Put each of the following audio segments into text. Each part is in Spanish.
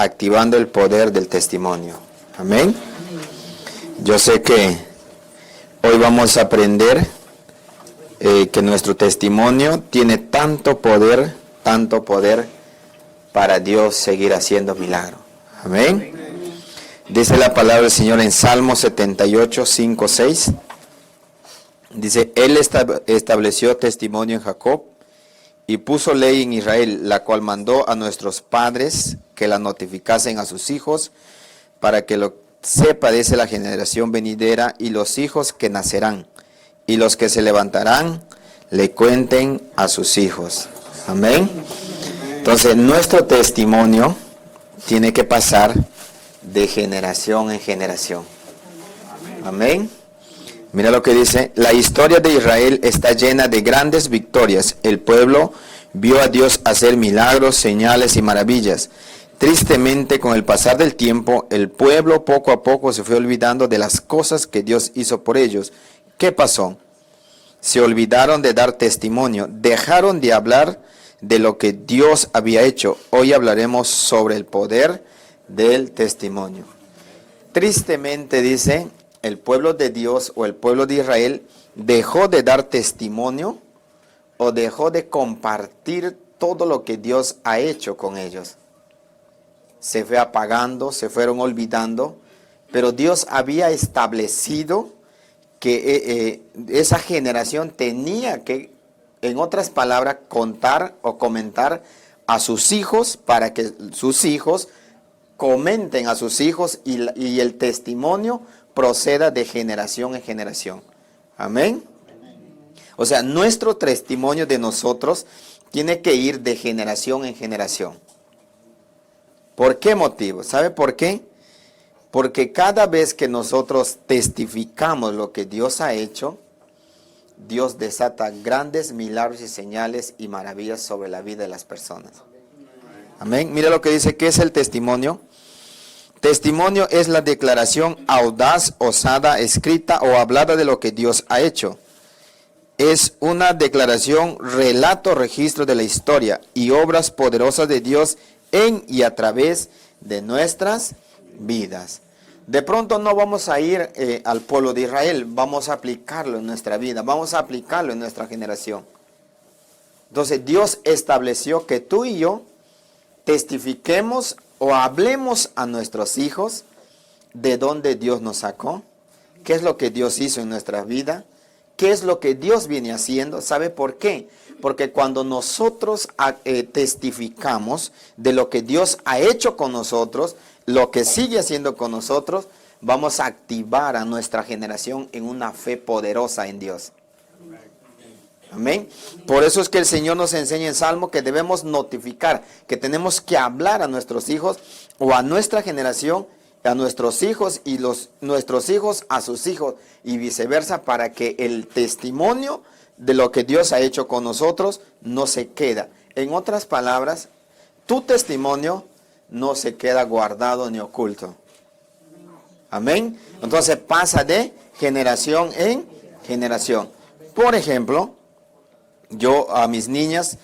activando el poder del testimonio. Amén. Yo sé que hoy vamos a aprender que nuestro testimonio tiene tanto poder para Dios seguir haciendo milagros. Amén. Dice la palabra del Señor en Salmo 78, 5, 6. Dice, Él estableció testimonio en Jacob y puso ley en Israel, la cual mandó a nuestros padres que la notificasen a sus hijos, para que lo sepa desde la generación venidera y los hijos que nacerán, y los que se levantarán le cuenten a sus hijos. Amén. Entonces, nuestro testimonio tiene que pasar de generación en generación. Amén. Mira lo que dice, la historia de Israel está llena de grandes victorias. El pueblo vio a Dios hacer milagros, señales y maravillas. Tristemente, con el pasar del tiempo, el pueblo poco a poco se fue olvidando de las cosas que Dios hizo por ellos. ¿Qué pasó? Se olvidaron de dar testimonio, dejaron de hablar de lo que Dios había hecho. Hoy hablaremos sobre el poder del testimonio. Tristemente, dice, el pueblo de Dios o el pueblo de Israel dejó de dar testimonio o dejó de compartir todo lo que Dios ha hecho con ellos. Se fue apagando, se fueron olvidando, pero Dios había establecido que esa generación tenía que, en otras palabras, contar o comentar a sus hijos para que sus hijos comenten a sus hijos y el testimonio proceda de generación en generación. Amén. O sea, nuestro testimonio de nosotros tiene que ir de generación en generación. ¿Por qué motivo? ¿Sabe por qué? Porque cada vez que nosotros testificamos lo que Dios ha hecho, Dios desata grandes milagros y señales y maravillas sobre la vida de las personas. Amén. Mira lo que dice, ¿qué es el testimonio? Testimonio es la declaración audaz, osada, escrita o hablada de lo que Dios ha hecho. Es una declaración, relato, registro de la historia y obras poderosas de Dios en y a través de nuestras vidas. De pronto no vamos a ir al pueblo de Israel, vamos a aplicarlo en nuestra vida, vamos a aplicarlo en nuestra generación. Entonces Dios estableció que tú y yo testifiquemos o hablemos a nuestros hijos de dónde Dios nos sacó, qué es lo que Dios hizo en nuestra vida, qué es lo que Dios viene haciendo. ¿Sabe por qué? Porque cuando nosotros testificamos de lo que Dios ha hecho con nosotros, lo que sigue haciendo con nosotros, vamos a activar a nuestra generación en una fe poderosa en Dios. Amén. Por eso es que el Señor nos enseña en Salmo que debemos notificar, que tenemos que hablar a nuestros hijos o a nuestra generación, a nuestros hijos y nuestros hijos a sus hijos y viceversa, para que el testimonio de lo que Dios ha hecho con nosotros no se queda. En otras palabras, tu testimonio no se queda guardado ni oculto. Amén. Entonces pasa de generación en generación. Por ejemplo, yo a mis niñas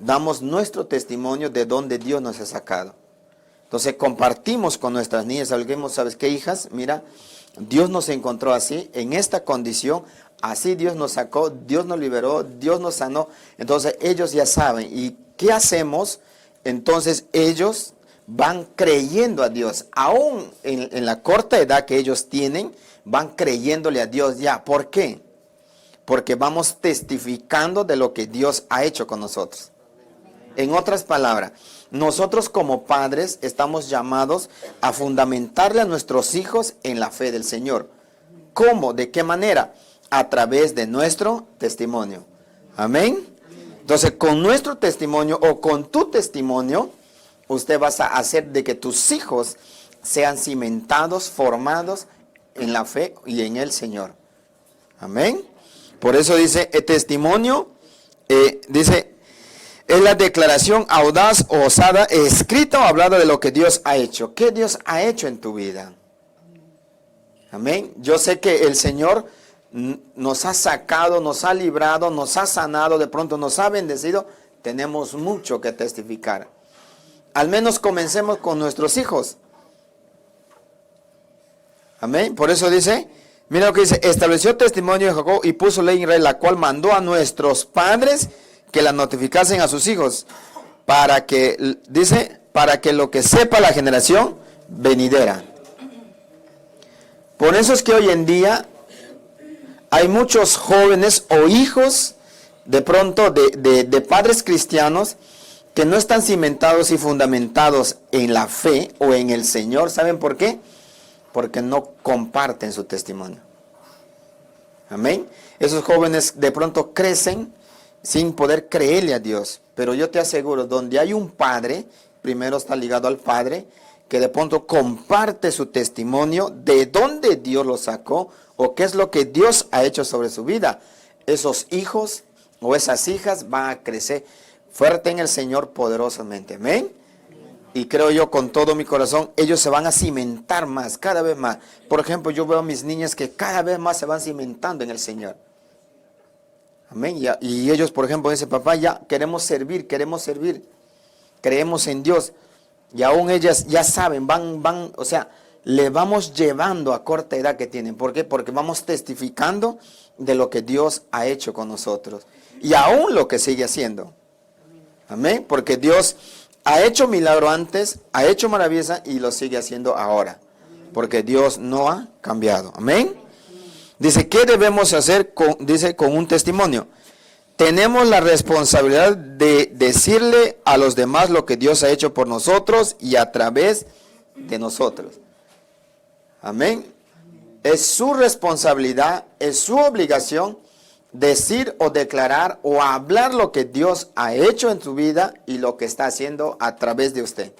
damos nuestro testimonio de dónde Dios nos ha sacado. Entonces compartimos con nuestras niñas, ¿sabes qué, hijas? Mira, Dios nos encontró así, en esta condición, así Dios nos sacó, Dios nos liberó, Dios nos sanó. Entonces ellos ya saben. ¿Y qué hacemos? Entonces ellos van creyendo a Dios. Aún en la corta edad que ellos tienen, van creyéndole a Dios ya. ¿Por qué? Porque vamos testificando de lo que Dios ha hecho con nosotros. En otras palabras, nosotros como padres estamos llamados a fundamentarle a nuestros hijos en la fe del Señor. ¿Cómo? ¿De qué manera? A través de nuestro testimonio. Amén. Entonces, con nuestro testimonio o con tu testimonio, usted va a hacer de que tus hijos sean cimentados, formados en la fe y en el Señor. Amén. Por eso dice, el testimonio, dice, es la declaración audaz o osada, escrita o hablada de lo que Dios ha hecho. ¿Qué Dios ha hecho en tu vida? Amén. Yo sé que el Señor nos ha sacado, nos ha librado, nos ha sanado, de pronto nos ha bendecido. Tenemos mucho que testificar. al menos comencemos con nuestros hijos. Amén. Por eso dice, mira lo que dice, estableció testimonio de Jacob y puso ley en Israel, la cual mandó a nuestros padres que la notificasen a sus hijos, para que, dice, para que lo que sepa la generación venidera. Por eso es que hoy en día hay muchos jóvenes o hijos de pronto de padres cristianos que no están cimentados y fundamentados en la fe o en el Señor. ¿Saben por qué? Porque no comparten su testimonio. Amén. Esos jóvenes de pronto crecen sin poder creerle a Dios. Pero yo te aseguro, donde hay un padre, primero está ligado al padre, que de pronto comparte su testimonio de dónde Dios lo sacó o qué es lo que Dios ha hecho sobre su vida. Esos hijos o esas hijas van a crecer fuerte en el Señor poderosamente. Amén. Y creo yo con todo mi corazón, ellos se van a cimentar más, cada vez más. Por ejemplo, yo veo a mis niñas que cada vez más se van cimentando en el Señor. Amén. Y ellos, por ejemplo, dicen, papá, ya queremos servir, creemos en Dios. Y aún ellas ya saben, o sea, le vamos llevando a corta edad que tienen. ¿Por qué? Porque vamos testificando de lo que Dios ha hecho con nosotros. Y aún lo que sigue haciendo. Amén. Porque Dios ha hecho milagro antes, ha hecho maravillas y lo sigue haciendo ahora. Porque Dios no ha cambiado. Amén. Dice, ¿qué debemos hacer con un testimonio? Tenemos la responsabilidad de decirle a los demás lo que Dios ha hecho por nosotros y a través de nosotros. Amén. Es su responsabilidad, es su obligación decir o declarar o hablar lo que Dios ha hecho en tu vida y lo que está haciendo a través de usted.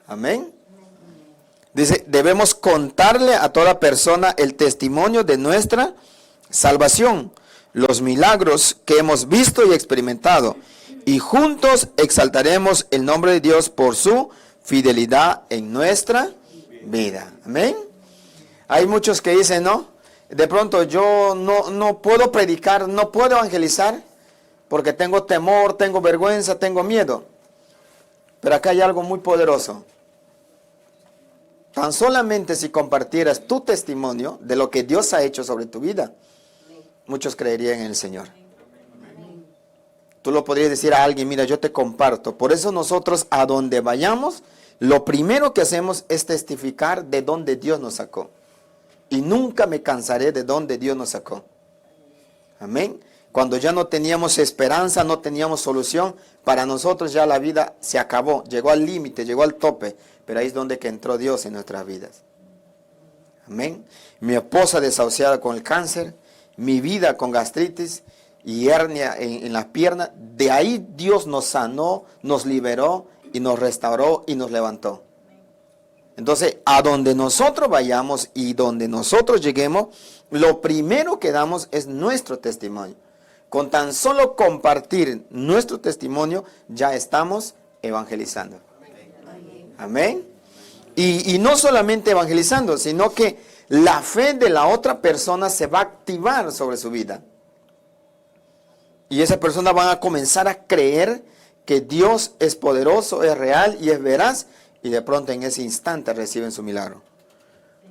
Amén. Dice, debemos contarle a toda persona el testimonio de nuestra salvación, los milagros que hemos visto y experimentado, y juntos exaltaremos el nombre de Dios por su fidelidad en nuestra vida. Amén. Hay muchos que dicen, no, de pronto yo no puedo predicar, no puedo evangelizar, porque tengo temor, tengo vergüenza, tengo miedo. Pero acá hay algo muy poderoso. Tan solamente si compartieras tu testimonio de lo que Dios ha hecho sobre tu vida, muchos creerían en el Señor. Tú lo podrías decir a alguien, mira, yo te comparto. Por eso nosotros a donde vayamos, lo primero que hacemos es testificar de dónde Dios nos sacó. Y nunca me cansaré de dónde Dios nos sacó. Amén. Cuando ya no teníamos esperanza, no teníamos solución, para nosotros ya la vida se acabó, llegó al límite, llegó al tope. Pero ahí es donde que entró Dios en nuestras vidas. Amén. Mi esposa desahuciada con el cáncer, mi vida con gastritis y hernia en las piernas. De ahí Dios nos sanó, nos liberó y nos restauró y nos levantó. Entonces, a donde nosotros vayamos y donde nosotros lleguemos, lo primero que damos es nuestro testimonio. Con tan solo compartir nuestro testimonio, ya estamos evangelizando. Amén. Y no solamente evangelizando, sino que la fe de la otra persona se va a activar sobre su vida. Y esa persona va a comenzar a creer que Dios es poderoso, es real y es veraz. Y de pronto en ese instante reciben su milagro.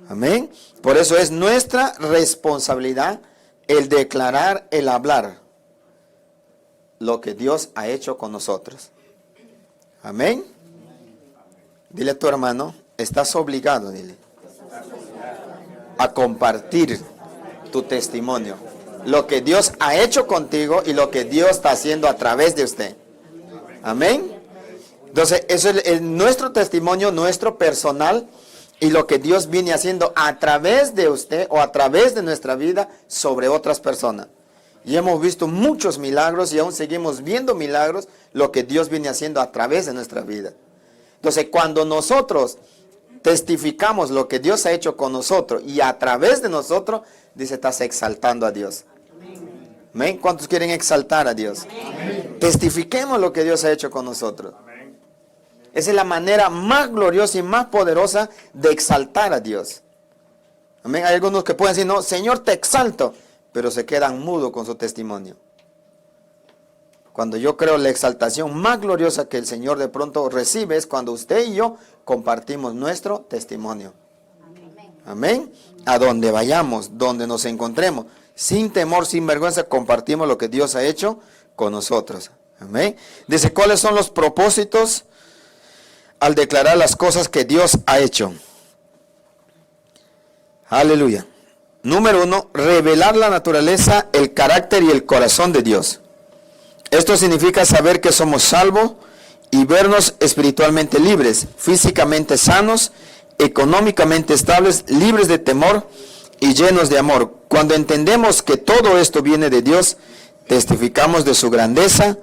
Amén. Por eso es nuestra responsabilidad el declarar, el hablar lo que Dios ha hecho con nosotros. Amén. Dile a tu hermano, estás obligado, dile, a compartir tu testimonio. Lo que Dios ha hecho contigo y lo que Dios está haciendo a través de usted. Amén. Entonces, eso es nuestro testimonio, nuestro personal, y lo que Dios viene haciendo a través de usted o a través de nuestra vida sobre otras personas. Y hemos visto muchos milagros y aún seguimos viendo milagros, lo que Dios viene haciendo a través de nuestra vida. Entonces, cuando nosotros testificamos lo que Dios ha hecho con nosotros y a través de nosotros, dice, estás exaltando a Dios. Amén. ¿Cuántos quieren exaltar a Dios? Amén. Testifiquemos lo que Dios ha hecho con nosotros. Amén. Esa es la manera más gloriosa y más poderosa de exaltar a Dios. Amén. Hay algunos que pueden decir, no, Señor, te exalto, pero se quedan mudos con su testimonio. Cuando yo creo la exaltación más gloriosa que el Señor de pronto recibe es cuando usted y yo compartimos nuestro testimonio. Amén. A donde vayamos, donde nos encontremos, sin temor, sin vergüenza, compartimos lo que Dios ha hecho con nosotros. Amén. Dice, ¿cuáles son los propósitos al declarar las cosas que Dios ha hecho? Aleluya. Número 1, revelar la naturaleza, el carácter y el corazón de Dios. Esto significa saber que somos salvos y vernos espiritualmente libres, físicamente sanos, económicamente estables, libres de temor y llenos de amor. Cuando entendemos que todo esto viene de Dios, testificamos de su grandeza.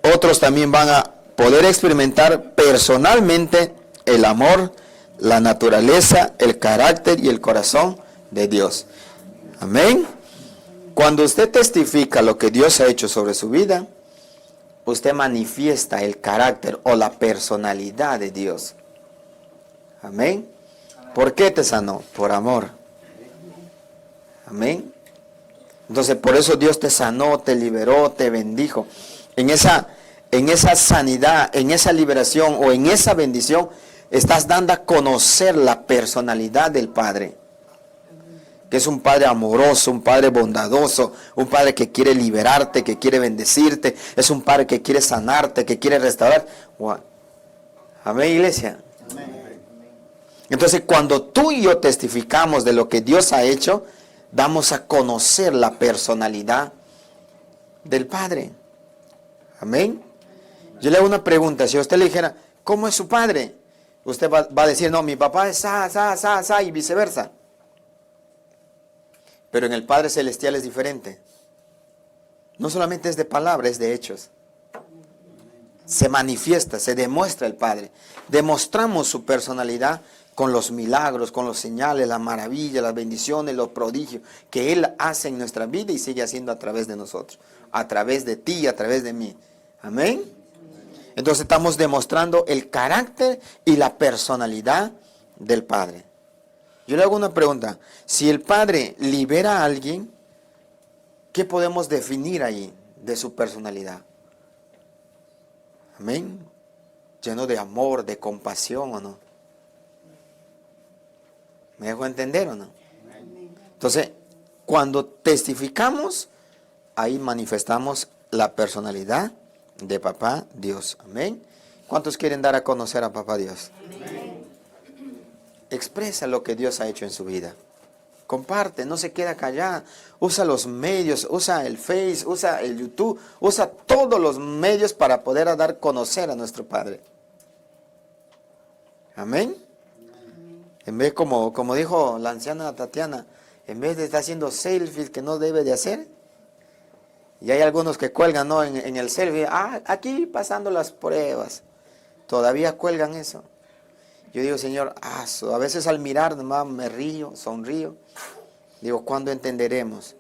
Otros también van a poder experimentar personalmente el amor, la naturaleza, el carácter y el corazón de Dios. Amén. Cuando usted testifica lo que Dios ha hecho sobre su vida, usted manifiesta el carácter o la personalidad de Dios. Amén. ¿Por qué te sanó? Por amor. Amén. Entonces por eso Dios te sanó, te liberó, te bendijo. En esa sanidad, en esa liberación o en esa bendición, estás dando a conocer la personalidad del Padre. Que es un Padre amoroso, un Padre bondadoso, un Padre que quiere liberarte, que quiere bendecirte, es un Padre que quiere sanarte, que quiere restaurar. Amén, iglesia. Amén. Entonces, cuando tú y yo testificamos de lo que Dios ha hecho, damos a conocer la personalidad del Padre. Amén. Yo le hago una pregunta, si a usted le dijera, ¿cómo es su Padre? Usted va a decir, no, mi papá es sa, y viceversa. Pero en el Padre Celestial es diferente. No solamente es de palabra, es de hechos. Se manifiesta, se demuestra el Padre. Demostramos su personalidad con los milagros, con los señales, las maravillas, las bendiciones, los prodigios que Él hace en nuestra vida y sigue haciendo a través de nosotros. A través de ti, a través de mí. Amén. Entonces estamos demostrando el carácter y la personalidad del Padre. Yo le hago una pregunta. Si el Padre libera a alguien, ¿qué podemos definir ahí de su personalidad? Amén. Lleno de amor, de compasión, ¿o no? ¿Me dejo entender o no? Entonces, cuando testificamos, ahí manifestamos la personalidad de Papá Dios. Amén. ¿Cuántos quieren dar a conocer a Papá Dios? Amén. Expresa lo que Dios ha hecho en su vida. Comparte, no se queda callada. Usa los medios, usa el Face, usa el YouTube, usa todos los medios para poder dar a conocer a nuestro Padre. Amén. En vez, como dijo la anciana Tatiana, en vez de estar haciendo selfies que no debe de hacer, y hay algunos que cuelgan, ¿no?, en el selfie, aquí pasando las pruebas, todavía cuelgan eso. Yo digo, Señor, a veces al mirar nomás me río, sonrío. Digo, ¿cuándo entenderemos?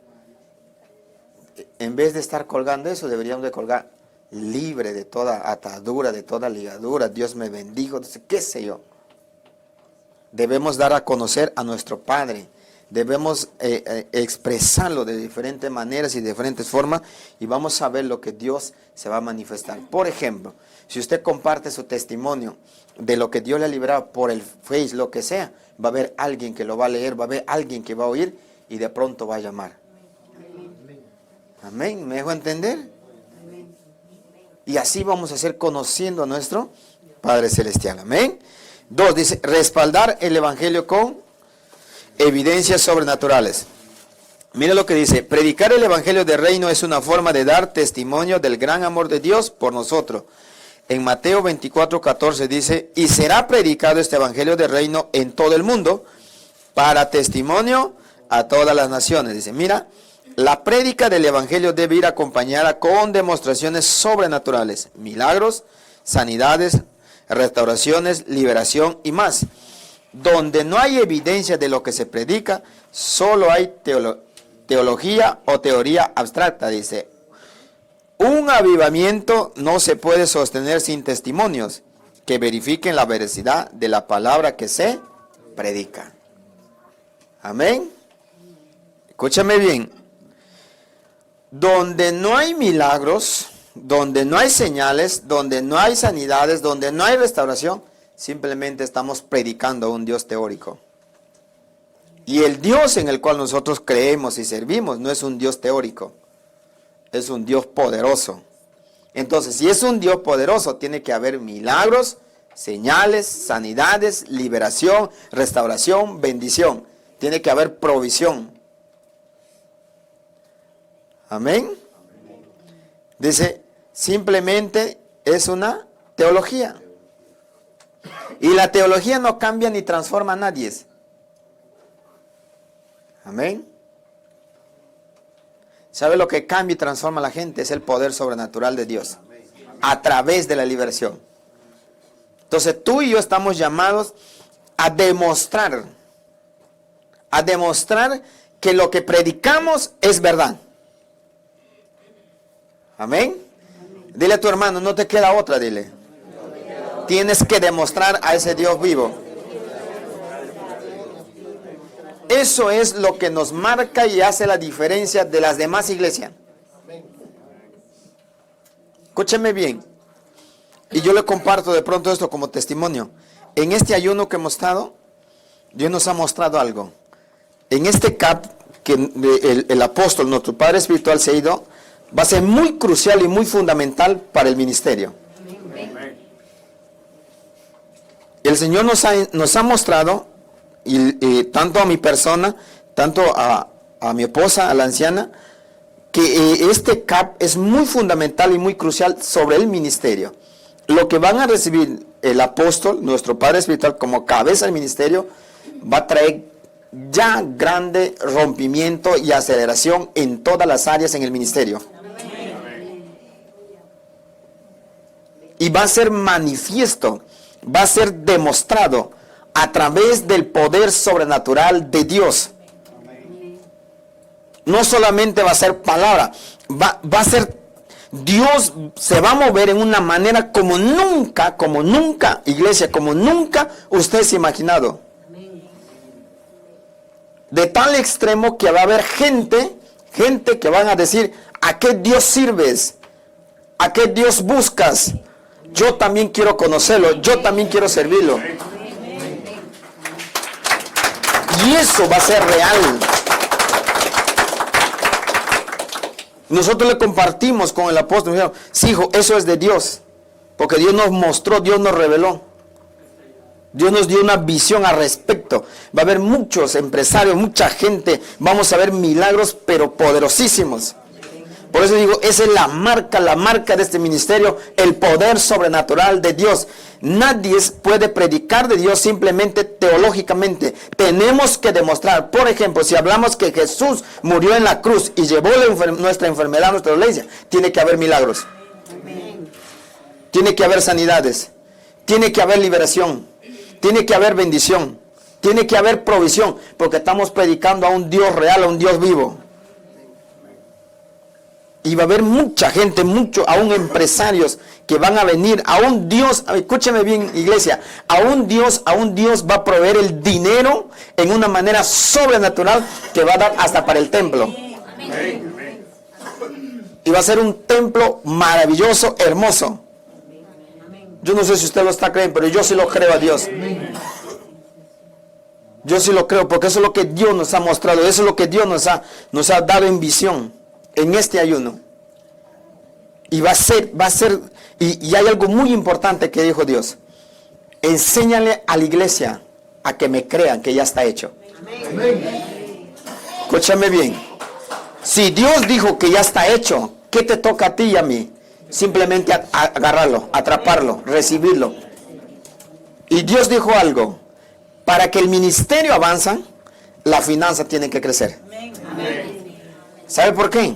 En vez de estar colgando eso, deberíamos de colgar libre de toda atadura, de toda ligadura. Dios me bendijo, entonces, qué sé yo. Debemos dar a conocer a nuestro Padre. Debemos expresarlo de diferentes maneras y de diferentes formas y vamos a ver lo que Dios se va a manifestar. Por ejemplo, si usted comparte su testimonio de lo que Dios le ha librado por el Face, lo que sea, va a haber alguien que lo va a leer, va a haber alguien que va a oír y de pronto va a llamar. Amén. ¿Me dejo entender? Y así vamos a ser conociendo a nuestro Padre Celestial. Amén. 2, dice, respaldar el Evangelio con evidencias sobrenaturales. Mira lo que dice, predicar el Evangelio del Reino es una forma de dar testimonio del gran amor de Dios por nosotros. En Mateo 24:14 dice, y será predicado este Evangelio del Reino en todo el mundo para testimonio a todas las naciones. Dice, mira, la prédica del Evangelio debe ir acompañada con demostraciones sobrenaturales, milagros, sanidades, restauraciones, liberación y más. Donde no hay evidencia de lo que se predica, solo hay teología o teoría abstracta, dice. Un avivamiento no se puede sostener sin testimonios que verifiquen la veracidad de la palabra que se predica. Amén. Escúchame bien. Donde no hay milagros, donde no hay señales, donde no hay sanidades, donde no hay restauración, simplemente estamos predicando a un Dios teórico. Y el Dios en el cual nosotros creemos y servimos no es un Dios teórico, es un Dios poderoso. Entonces, si es un Dios poderoso, tiene que haber milagros, señales, sanidades, liberación, restauración, bendición. Tiene que haber provisión. Amén. Dice, simplemente es una teología. Y la teología no cambia ni transforma a nadie. Amén. ¿Sabe lo que cambia y transforma a la gente? Es el poder sobrenatural de Dios. A través de la liberación. Entonces tú y yo estamos llamados a demostrar que lo que predicamos es verdad. Amén. Dile a tu hermano, no te queda otra, dile. Tienes que demostrar a ese Dios vivo. Eso es lo que nos marca y hace la diferencia de las demás iglesias. Escúcheme bien. Y yo le comparto de pronto esto como testimonio. En este ayuno que hemos estado, Dios nos ha mostrado algo. En este CAP, que el apóstol, nuestro Padre Espiritual, se ha ido, va a ser muy crucial y muy fundamental para el ministerio. El Señor nos ha mostrado, y tanto a mi persona, tanto a mi esposa, a la anciana, que este CAP es muy fundamental y muy crucial sobre el ministerio. Lo que van a recibir el apóstol, nuestro Padre Espiritual, como cabeza del ministerio, va a traer ya grande rompimiento y aceleración en todas las áreas en el ministerio. Y va a ser manifiesto, va a ser demostrado a través del poder sobrenatural de Dios. No solamente va a ser palabra, va a ser, Dios se va a mover en una manera como nunca, iglesia, como nunca usted se ha imaginado. De tal extremo que va a haber gente que van a decir, ¿a qué Dios sirves? ¿A qué Dios buscas? Yo también quiero conocerlo, yo también quiero servirlo. Y eso va a ser real. Nosotros le compartimos con el apóstol, dijeron, sí, hijo, eso es de Dios, porque Dios nos mostró, Dios nos reveló. Dios nos dio una visión al respecto. Va a haber muchos empresarios, mucha gente, vamos a ver milagros, pero poderosísimos. Por eso digo, esa es la marca de este ministerio, el poder sobrenatural de Dios. Nadie puede predicar de Dios simplemente teológicamente. Tenemos que demostrar, por ejemplo, si hablamos que Jesús murió en la cruz y llevó nuestra enfermedad, nuestra dolencia, tiene que haber milagros. Tiene que haber sanidades. Tiene que haber liberación. Tiene que haber bendición. Tiene que haber provisión, porque estamos predicando a un Dios real, a un Dios vivo. Y va a haber mucha gente, aún empresarios que van a venir a un Dios, escúcheme bien, iglesia, a un Dios va a proveer el dinero en una manera sobrenatural que va a dar hasta para el templo. Y va a ser un templo maravilloso, hermoso. Yo no sé si usted lo está creyendo, pero yo sí lo creo a Dios. Yo sí lo creo, porque eso es lo que Dios nos ha mostrado, eso es lo que Dios nos ha dado en visión. En este ayuno. Y va a ser, y hay algo muy importante que dijo Dios. Enséñale a la iglesia a que me crean que ya está hecho. Amén. Escúchame bien. Si Dios dijo que ya está hecho, ¿qué te toca a ti y a mí? Simplemente agarrarlo, atraparlo, recibirlo. Y Dios dijo algo. Para que el ministerio avance, la finanza tiene que crecer. Amén. ¿Sabe por qué?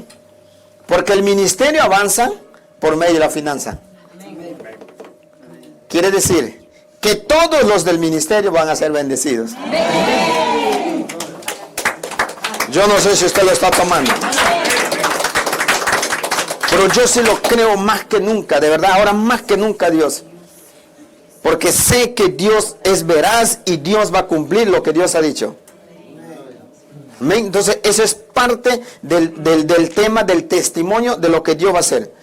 Porque el ministerio avanza por medio de la finanza. Quiere decir que todos los del ministerio van a ser bendecidos. Yo no sé si usted lo está tomando. Pero yo sí lo creo más que nunca, de verdad, ahora más que nunca Dios. Porque sé que Dios es veraz y Dios va a cumplir lo que Dios ha dicho. Entonces, eso es parte del tema del testimonio de lo que Dios va a hacer.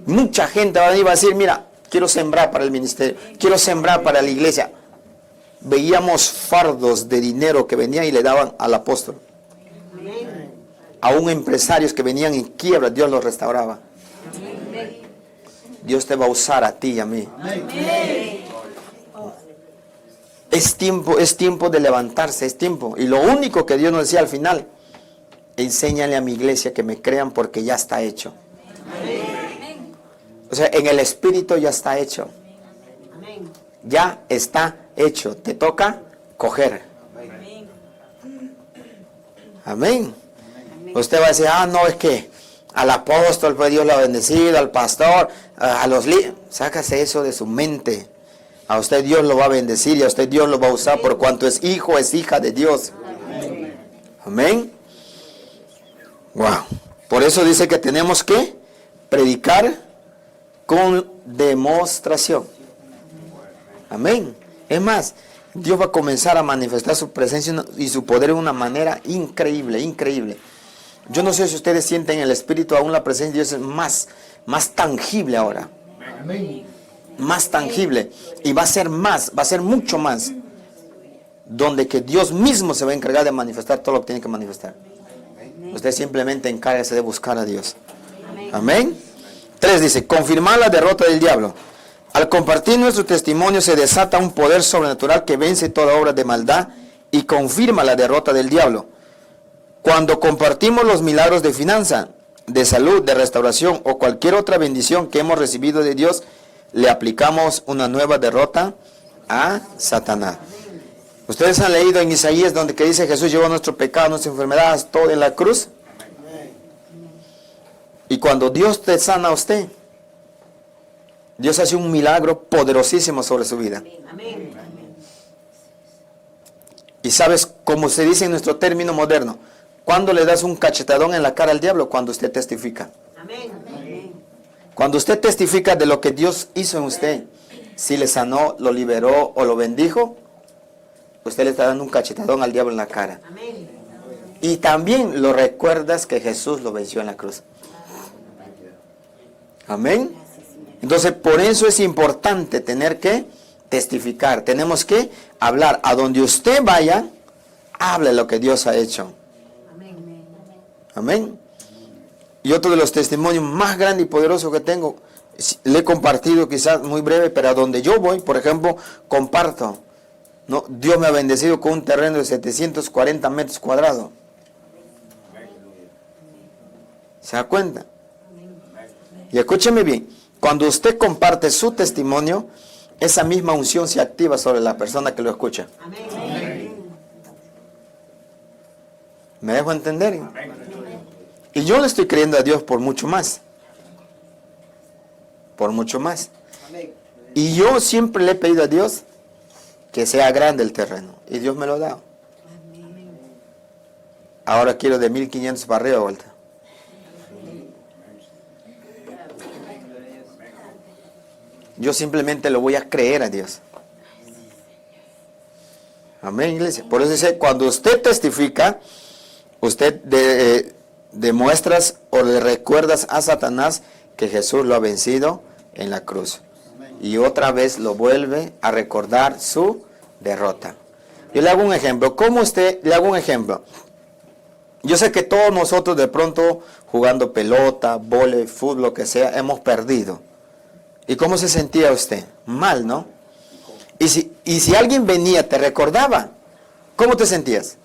Mucha gente va a venir y va a decir, mira, quiero sembrar para el ministerio, quiero sembrar para la iglesia. Veíamos fardos de dinero que venían y le daban al apóstol. Aún empresarios que venían en quiebra, Dios los restauraba. Dios te va a usar a ti y a mí. Es tiempo de levantarse, es tiempo. Y lo único que Dios nos decía al final, enséñale a mi iglesia que me crean porque ya está hecho. O sea, en el espíritu ya está hecho. Ya está hecho. Te toca coger. Amén. Usted va a decir, no, es que al apóstol, pues Dios lo ha bendecido, al pastor, a los líderes. Sácase eso de su mente. A usted Dios lo va a bendecir y a usted Dios lo va a usar por cuanto es hijo, es hija de Dios. Amén. Wow. Por eso dice que tenemos que predicar con demostración. Amén. Es más, Dios va a comenzar a manifestar su presencia y su poder de una manera increíble, increíble. Yo no sé si ustedes sienten en el Espíritu aún la presencia de Dios es más tangible ahora. Amén. Más tangible. Y va a ser mucho más. Donde que Dios mismo se va a encargar de manifestar todo lo que tiene que manifestar. Usted simplemente encárguese de buscar a Dios. Amén. 3 dice, confirmar la derrota del diablo. Al compartir nuestro testimonio se desata un poder sobrenatural que vence toda obra de maldad y confirma la derrota del diablo. Cuando compartimos los milagros de finanza, de salud, de restauración o cualquier otra bendición que hemos recibido de Dios, le aplicamos una nueva derrota a Satanás. Ustedes han leído en Isaías donde que dice Jesús llevó nuestro pecado, nuestras enfermedades, todo en la cruz. Y cuando Dios te sana a usted, Dios hace un milagro poderosísimo sobre su vida. Y sabes, como se dice en nuestro término moderno, ¿cuándo le das un cachetadón en la cara al diablo? Cuando usted testifica. Cuando usted testifica de lo que Dios hizo en usted, si le sanó, lo liberó o lo bendijo, usted le está dando un cachetadón al diablo en la cara. Y también lo recuerdas que Jesús lo venció en la cruz. Amén. Entonces, por eso es importante tener que testificar. Tenemos que hablar. A donde usted vaya, hable lo que Dios ha hecho. Amén. Y otro de los testimonios más grandes y poderosos que tengo, le he compartido quizás muy breve, pero a donde yo voy, por ejemplo, comparto. No, Dios me ha bendecido con un terreno de 740 metros cuadrados. ¿Se da cuenta? Y escúcheme bien, cuando usted comparte su testimonio, esa misma unción se activa sobre la persona que lo escucha. ¿Me dejo entender? Y yo le estoy creyendo a Dios por mucho más. Por mucho más. Y yo siempre le he pedido a Dios que sea grande el terreno. Y Dios me lo ha dado. Ahora quiero de 1500 para arriba vuelta. Yo simplemente lo voy a creer a Dios. Amén, iglesia. Por eso dice, cuando usted testifica, usted demuestras o le recuerdas a Satanás que Jesús lo ha vencido en la cruz. Y otra vez lo vuelve a recordar su derrota. Yo le hago un ejemplo. ¿Cómo usted? Le hago un ejemplo. Yo sé que todos nosotros de pronto jugando pelota, vóley, fútbol, lo que sea, hemos perdido. ¿Y cómo se sentía usted? Mal, ¿no? Y si alguien venía, te recordaba, ¿cómo te sentías?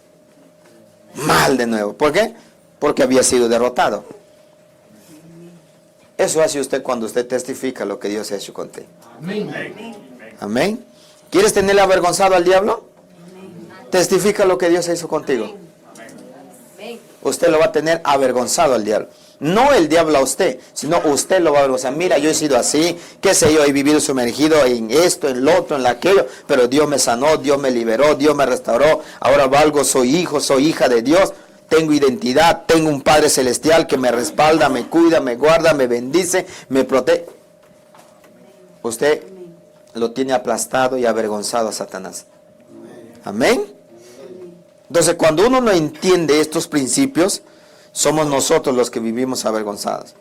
Mal de nuevo. ¿Por qué? Porque había sido derrotado. Eso hace usted cuando usted testifica lo que Dios ha hecho contigo. Amén. ¿Quieres tenerle avergonzado al diablo? Testifica lo que Dios hizo contigo. Usted lo va a tener avergonzado al diablo. No el diablo a usted, sino usted lo va a avergonzar. Mira, yo he sido así, qué sé yo, he vivido sumergido en esto, en lo otro, en aquello, pero Dios me sanó, Dios me liberó, Dios me restauró. Ahora valgo, soy hijo, soy hija de Dios. Tengo identidad, tengo un Padre Celestial que me respalda, me cuida, me guarda, me bendice, me protege. Usted lo tiene aplastado y avergonzado a Satanás. Amén. Entonces, cuando uno no entiende estos principios, somos nosotros los que vivimos avergonzados.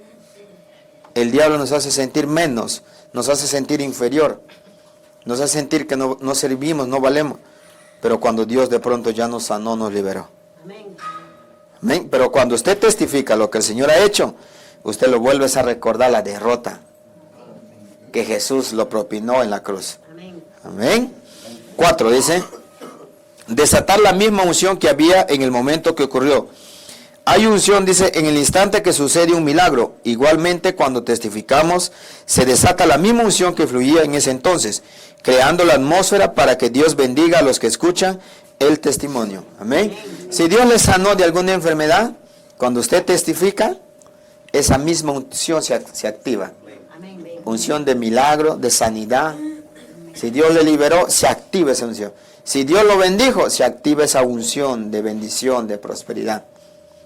el diablo nos hace sentir menos, nos hace sentir inferior, nos hace sentir que no servimos, no valemos. Pero cuando Dios de pronto ya nos sanó, nos liberó. Amén. Amén. Pero cuando usted testifica lo que el Señor ha hecho, usted lo vuelve a recordar la derrota que Jesús lo propinó en la cruz. Amén. Amén. 4 dice, desatar la misma unción que había en el momento que ocurrió. Hay unción, dice, en el instante que sucede un milagro. Igualmente, cuando testificamos, se desata la misma unción que fluía en ese entonces, creando la atmósfera para que Dios bendiga a los que escuchan el testimonio. Amén. Si Dios le sanó de alguna enfermedad, cuando usted testifica, esa misma unción se activa. Amén. Unción de milagro, de sanidad. Si Dios le liberó, se activa esa unción. Si Dios lo bendijo, se activa esa unción de bendición, de prosperidad,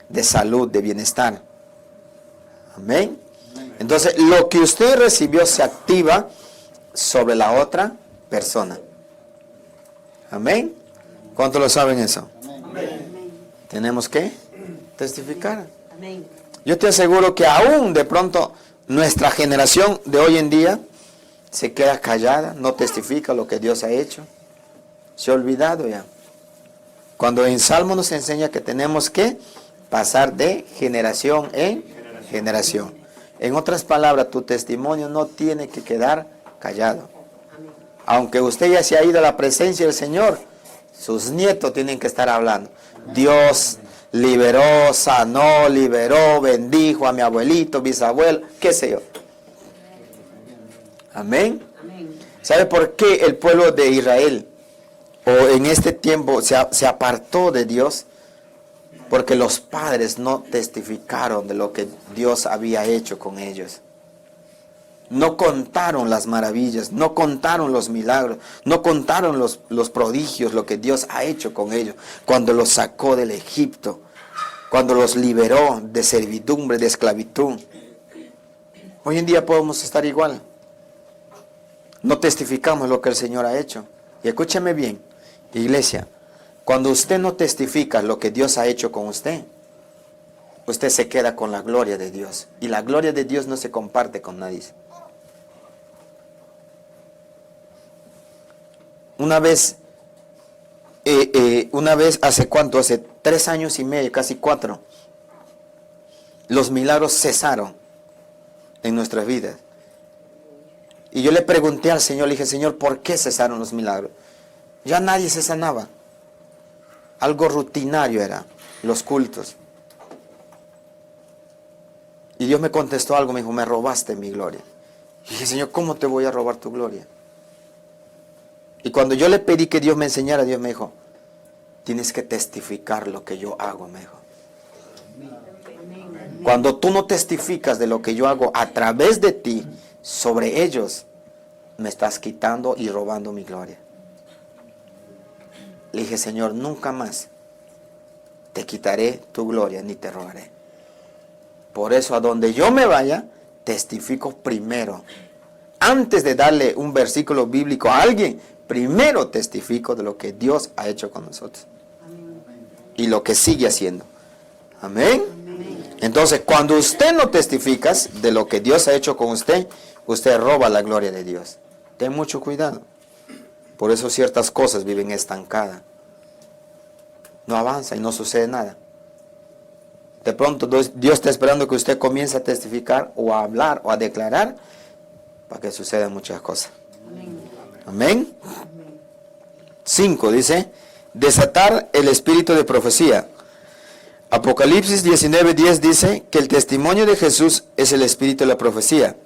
de salud, de bienestar. Amén. Entonces, lo que usted recibió se activa sobre la otra persona. Amén. ¿Cuántos lo saben eso? Amén. Tenemos que testificar. Amén. Yo te aseguro que aún de pronto nuestra generación de hoy en día se queda callada, no testifica lo que Dios ha hecho. Se ha olvidado ya. Cuando en Salmo nos enseña que tenemos que pasar de generación en generación. En otras palabras, tu testimonio no tiene que quedar callado. Aunque usted ya se ha ido a la presencia del Señor, sus nietos tienen que estar hablando. Dios liberó, sanó, liberó, bendijo a mi abuelito, bisabuelo, qué sé yo. Amén. Amén. ¿Sabe por qué el pueblo de Israel o en este tiempo se apartó de Dios? Porque los padres no testificaron de lo que Dios había hecho con ellos. No contaron las maravillas, no contaron los milagros, no contaron los prodigios, lo que Dios ha hecho con ellos. Cuando los sacó del Egipto, cuando los liberó de servidumbre, de esclavitud. Hoy en día podemos estar igual. No testificamos lo que el Señor ha hecho. Y escúcheme bien, iglesia, cuando usted no testifica lo que Dios ha hecho con usted, usted se queda con la gloria de Dios. Y la gloria de Dios no se comparte con nadie. Una vez, ¿hace cuánto? Hace 3 años y medio, casi 4. Los milagros cesaron en nuestras vidas. Y yo le pregunté al Señor, le dije, Señor, ¿por qué cesaron los milagros? Ya nadie se sanaba. Algo rutinario era, los cultos. Y Dios me contestó algo, me dijo, me robaste mi gloria. Y dije, Señor, ¿cómo te voy a robar tu gloria? Y cuando yo le pedí que Dios me enseñara, Dios me dijo, tienes que testificar lo que yo hago, me dijo. Cuando tú no testificas de lo que yo hago a través de ti, sobre ellos, me estás quitando y robando mi gloria. Le dije, Señor, nunca más te quitaré tu gloria ni te robaré. Por eso a donde yo me vaya, testifico primero. Antes de darle un versículo bíblico a alguien, primero testifico de lo que Dios ha hecho con nosotros. Y lo que sigue haciendo. Amén. Entonces, cuando usted no testifica de lo que Dios ha hecho con usted, usted roba la gloria de Dios. Ten mucho cuidado. Por eso ciertas cosas viven estancadas. No avanza y no sucede nada. De pronto Dios está esperando que usted comience a testificar o a hablar o a declarar para que sucedan muchas cosas. Amén. 5 dice, desatar el espíritu de profecía. Apocalipsis 19:10 dice que el testimonio de Jesús es el espíritu de la profecía.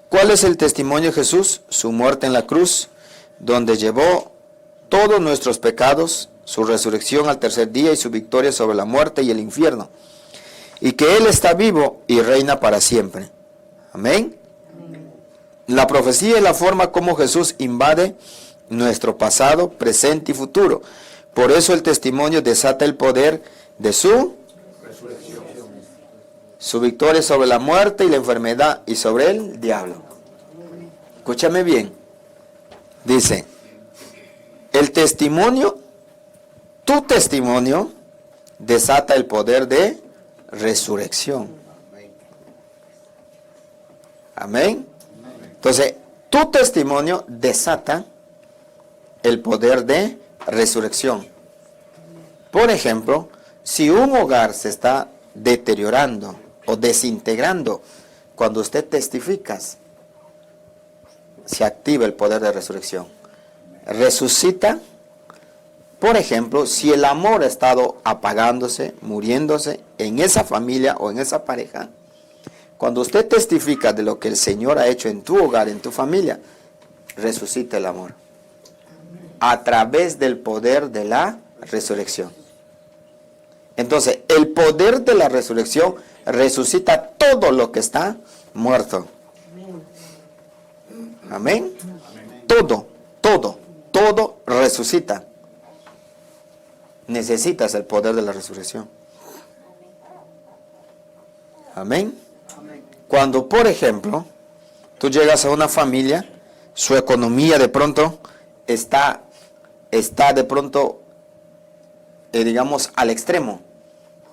¿Cuál es el testimonio de Jesús? Su muerte en la cruz, donde llevó todos nuestros pecados, su resurrección al tercer día y su victoria sobre la muerte y el infierno. Y que Él está vivo y reina para siempre. Amén. La profecía es la forma como Jesús invade nuestro pasado, presente y futuro. Por eso el testimonio desata el poder de su resurrección, su victoria sobre la muerte y la enfermedad y sobre el diablo. Escúchame bien. Dice, el testimonio, tu testimonio, desata el poder de resurrección. Amén. Entonces, tu testimonio desata el poder de resurrección. Por ejemplo, si un hogar se está deteriorando o desintegrando, cuando usted testifica, se activa el poder de resurrección. Resucita. Por ejemplo, si el amor ha estado apagándose, muriéndose en esa familia o en esa pareja, cuando usted testifica de lo que el Señor ha hecho en tu hogar, en tu familia, resucita el amor. A través del poder de la resurrección. Entonces, el poder de la resurrección resucita todo lo que está muerto. Amén. Todo resucita. Necesitas el poder de la resurrección. Amén. Cuando, por ejemplo, tú llegas a una familia, su economía de pronto está de pronto, digamos, al extremo,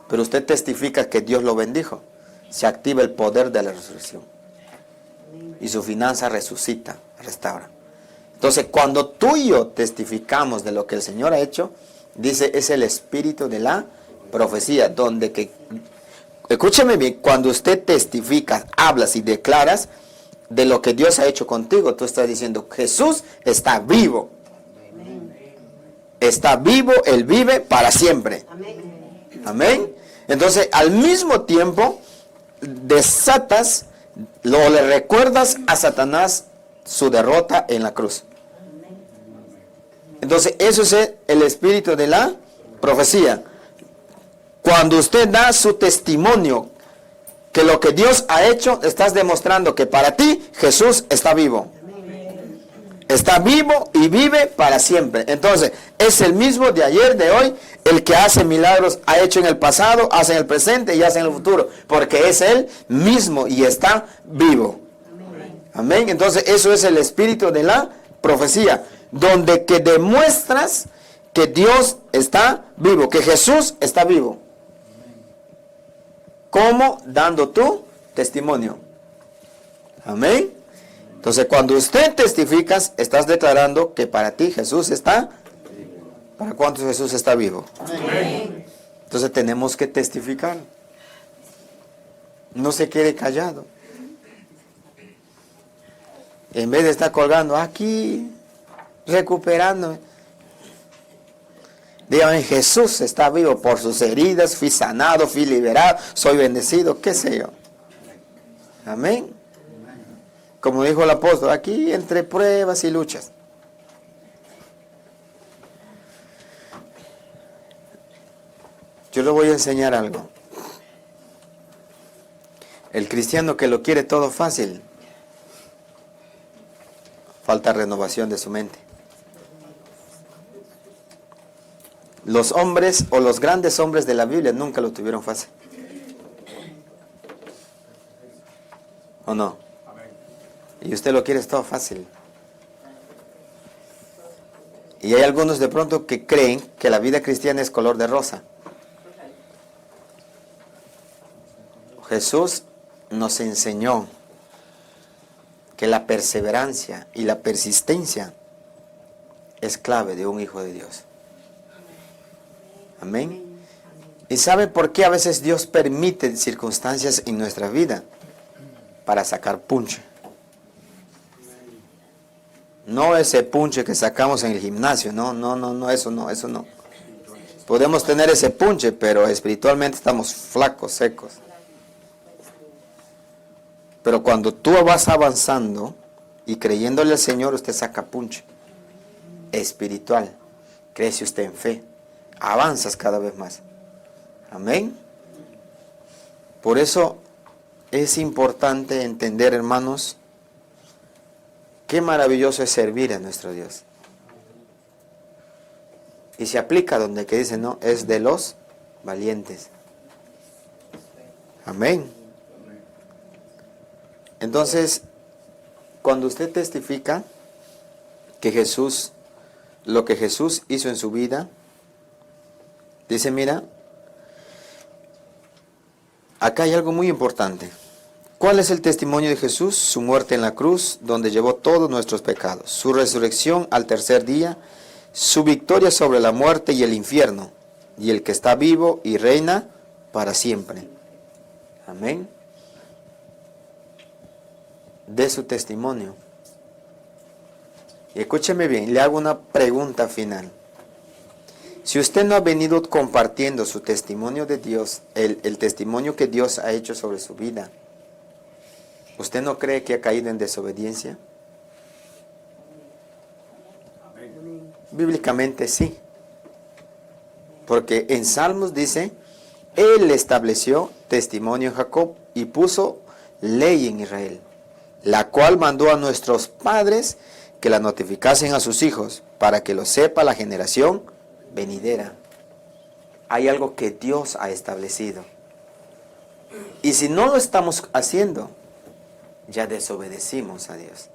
pero usted testifica que Dios lo bendijo, se activa el poder de la resurrección y su finanza resucita, restaura. Entonces, cuando tú y yo testificamos de lo que el Señor ha hecho, dice, es el espíritu de la profecía, donde que, escúcheme bien, cuando usted testifica, hablas y declaras de lo que Dios ha hecho contigo, tú estás diciendo, Jesús está vivo. Está vivo, Él vive para siempre. Amén. Entonces, al mismo tiempo, desatas, le recuerdas a Satanás su derrota en la cruz. Entonces, eso es el espíritu de la profecía. Cuando usted da su testimonio, que lo que Dios ha hecho, estás demostrando que para ti Jesús está vivo. Está vivo y vive para siempre. Entonces, es el mismo de ayer, de hoy, el que hace milagros, ha hecho en el pasado, hace en el presente y hace en el futuro. Porque es Él mismo y está vivo. Amén. Entonces, eso es el espíritu de la profecía. Donde que demuestras que Dios está vivo, que Jesús está vivo. ¿Cómo? Dando tu testimonio. Amén. Entonces, cuando usted testifica, estás declarando que para ti Jesús está. ¿Para cuántos Jesús está vivo? Amén. Entonces tenemos que testificar. No se quede callado. En vez de estar colgando aquí, recuperándome. Dígame, Jesús está vivo, por sus heridas fui sanado, fui liberado, soy bendecido, qué sé yo. Amén. Como dijo el apóstol, aquí entre pruebas y luchas. Yo le voy a enseñar algo. El cristiano que lo quiere todo fácil, falta renovación de su mente. Los hombres o los grandes hombres de la Biblia nunca lo tuvieron fácil. ¿O no? Y usted lo quiere todo fácil. Y hay algunos de pronto que creen que la vida cristiana es color de rosa. Jesús nos enseñó que la perseverancia y la persistencia es clave de un hijo de Dios. Amén. ¿Y sabe por qué a veces Dios permite circunstancias en nuestra vida? Para sacar punche. No ese punche que sacamos en el gimnasio, no, eso no. Podemos tener ese punche, pero espiritualmente estamos flacos, secos. Pero cuando tú vas avanzando y creyéndole al Señor, usted saca punche espiritual. Crece usted en fe. Avanzas cada vez más. Amén. Por eso es importante entender, hermanos, qué maravilloso es servir a nuestro Dios. Y se aplica donde que dice, no, es de los valientes. Amén. Entonces, cuando usted testifica que Jesús, lo que Jesús hizo en su vida, dice, mira, acá hay algo muy importante. ¿Cuál es el testimonio de Jesús? Su muerte en la cruz, donde llevó todos nuestros pecados. Su resurrección al tercer día, su victoria sobre la muerte y el infierno, y el que está vivo y reina para siempre. Amén. De su testimonio. Y escúcheme bien, le hago una pregunta final. Si usted no ha venido compartiendo su testimonio de Dios, el testimonio que Dios ha hecho sobre su vida, ¿usted no cree que ha caído en desobediencia? Bíblicamente sí. Porque en Salmos dice, Él estableció testimonio en Jacob y puso ley en Israel, la cual mandó a nuestros padres que la notificasen a sus hijos, para que lo sepa la generación venidera. Hay algo que Dios ha establecido. Y si no lo estamos haciendo, ya desobedecimos a Dios.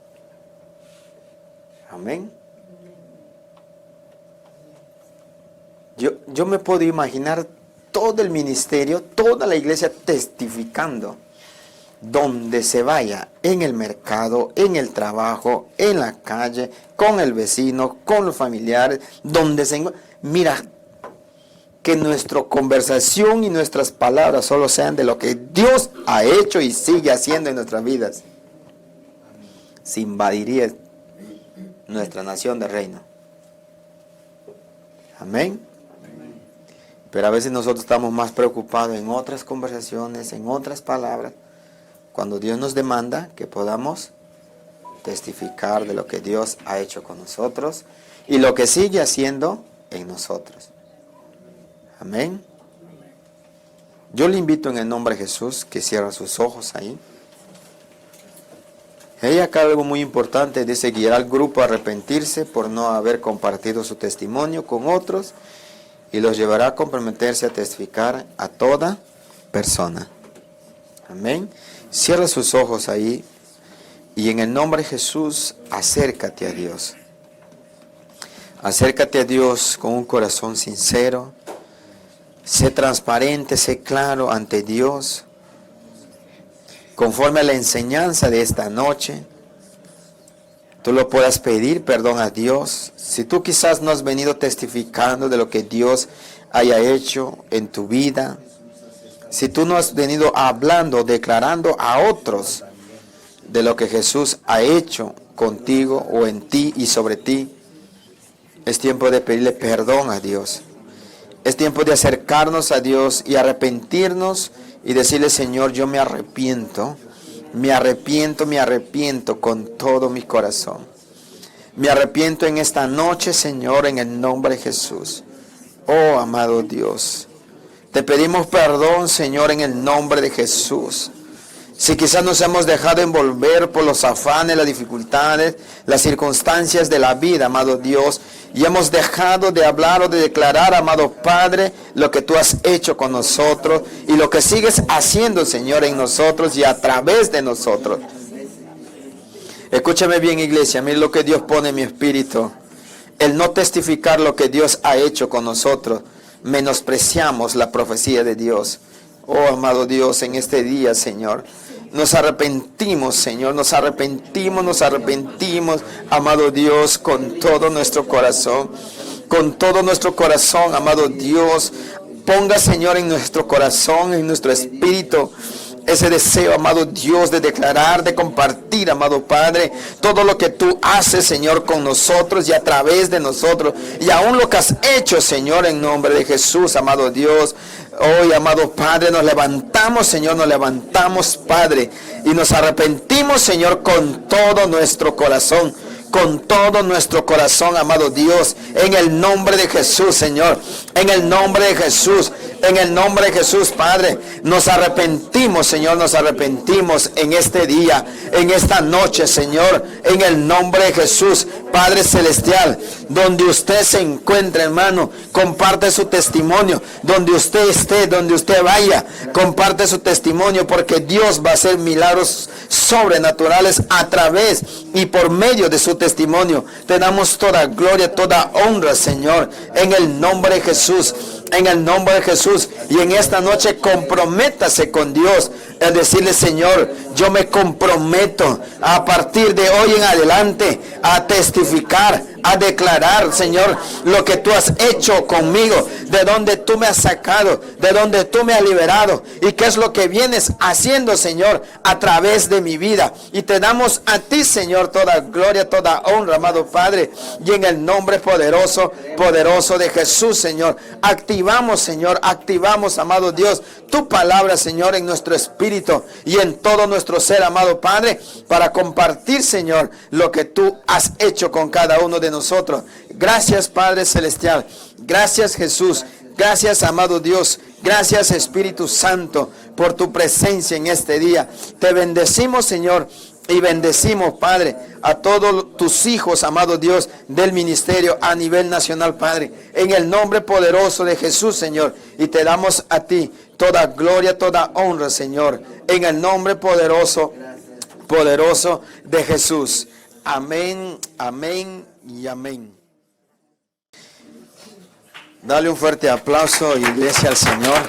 Amén. Yo me puedo imaginar todo el ministerio, toda la iglesia testificando, donde se vaya, en el mercado, en el trabajo, en la calle, con el vecino, con los familiares, donde se encuentre. Mira, que nuestra conversación y nuestras palabras solo sean de lo que Dios ha hecho y sigue haciendo en nuestras vidas. Se invadiría nuestra nación de reino. Amén. Pero a veces nosotros estamos más preocupados en otras conversaciones, en otras palabras, cuando Dios nos demanda que podamos testificar de lo que Dios ha hecho con nosotros y lo que sigue haciendo en nosotros. Amén. Yo le invito en el nombre de Jesús que cierre sus ojos ahí. Hay acá algo muy importante, dice, guiará al grupo a arrepentirse por no haber compartido su testimonio con otros y los llevará a comprometerse a testificar a toda persona. Amén. Cierra sus ojos ahí y en el nombre de Jesús acércate a Dios. Acércate a Dios con un corazón sincero. Sé transparente, sé claro ante Dios. Conforme a la enseñanza de esta noche, tú lo puedas pedir perdón a Dios. Si tú quizás no has venido testificando de lo que Dios haya hecho en tu vida, si tú no has venido hablando, declarando a otros de lo que Jesús ha hecho contigo o en ti y sobre ti, es tiempo de pedirle perdón a Dios. Es tiempo de acercarnos a Dios y arrepentirnos y decirle, Señor, yo me arrepiento con todo mi corazón. Me arrepiento en esta noche, Señor, en el nombre de Jesús. Oh, amado Dios, te pedimos perdón, Señor, en el nombre de Jesús. Si quizás nos hemos dejado envolver por los afanes, las dificultades, las circunstancias de la vida, amado Dios, y hemos dejado de hablar o de declarar, amado Padre, lo que tú has hecho con nosotros y lo que sigues haciendo, Señor, en nosotros y a través de nosotros. Escúchame bien, iglesia, mira lo que Dios pone en mi espíritu. El no testificar lo que Dios ha hecho con nosotros, menospreciamos la profecía de Dios. Oh, amado Dios, en este día, Señor, nos arrepentimos, Señor, nos arrepentimos, amado Dios, con todo nuestro corazón, amado Dios. Ponga, Señor, en nuestro corazón, en nuestro espíritu, ese deseo, amado Dios, de declarar, de compartir, amado Padre, todo lo que tú haces, Señor, con nosotros y a través de nosotros, y aún lo que has hecho, Señor, en nombre de Jesús, amado Dios. Hoy, amado Padre, nos levantamos, Señor, nos levantamos, Padre, y nos arrepentimos, Señor, con todo nuestro corazón, amado Dios, en el nombre de Jesús, Señor, en el nombre de Jesús, Padre, nos arrepentimos, Señor, nos arrepentimos en este día, en esta noche, Señor, en el nombre de Jesús, Padre Celestial, donde usted se encuentre, hermano, comparte su testimonio, donde usted esté, donde usted vaya, comparte su testimonio, porque Dios va a hacer milagros sobrenaturales a través y por medio de su testimonio. Te damos toda gloria, toda honra, Señor, en el nombre de Jesús. En el nombre de Jesús. Y en esta noche comprométase con Dios. Es decirle, Señor, yo me comprometo a partir de hoy en adelante a testificar, a declarar, Señor, lo que tú has hecho conmigo, de donde tú me has sacado, de donde tú me has liberado, y qué es lo que vienes haciendo, Señor, a través de mi vida. Y te damos a ti, Señor, toda gloria, toda honra, amado Padre, y en el nombre poderoso, poderoso de Jesús, Señor, activamos, Señor, activamos, amado Dios, tu palabra, Señor, en nuestro espíritu y en todo nuestro ser, amado Padre, para compartir, Señor, lo que tú has hecho con cada uno de nosotros. Gracias, Padre Celestial. Gracias, Jesús. Gracias, amado Dios. Gracias, Espíritu Santo, por tu presencia en este día. Te bendecimos, Señor. Y bendecimos, Padre, a todos tus hijos, amado Dios, del ministerio a nivel nacional, Padre, en el nombre poderoso de Jesús, Señor. Y te damos a ti toda gloria, toda honra, Señor, en el nombre poderoso, poderoso de Jesús. Amén, amén y amén. Dale un fuerte aplauso, iglesia, al Señor.